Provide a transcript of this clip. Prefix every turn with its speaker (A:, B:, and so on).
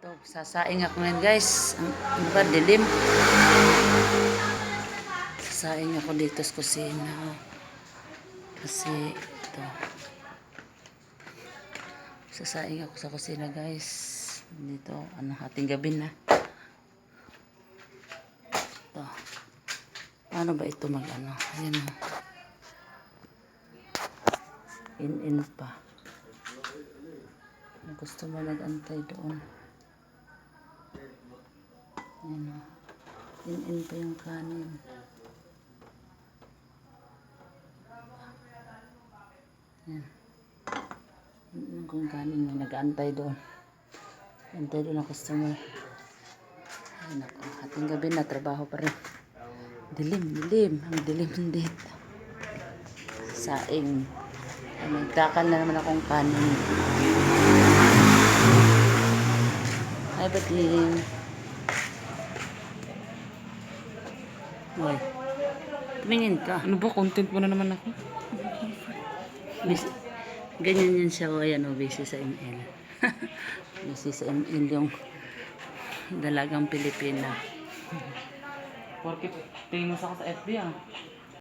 A: Ito, sasaing ako ngayon guys. Ano ba, dilim? Sasaing ako dito sa kusina. Kasi, ito. Sasaing ako sa kusina guys. Dito, hating gabi na. Ito. Paano ba ito Ayan o. In pa. Gusto mo nag-antay doon. Ayan o. In pa yung kanin. Ayan. In ko yung kanin. Nag-antay doon. Antay doon ang customer. Ayan ako. Hating gabi na. Trabaho pa rin. Dilim. Ang dilim dito. Saing. Nagtakal na naman akong kanin. Ay, bating. Hoy. Tumingin ka.
B: Ano ba? Content mo na naman ako.
A: Ganyan yan siya. Ayan o, busy sa ML. Busy sa ML yung dalagang Pilipina.
B: Porkit famous ako sa FB ah.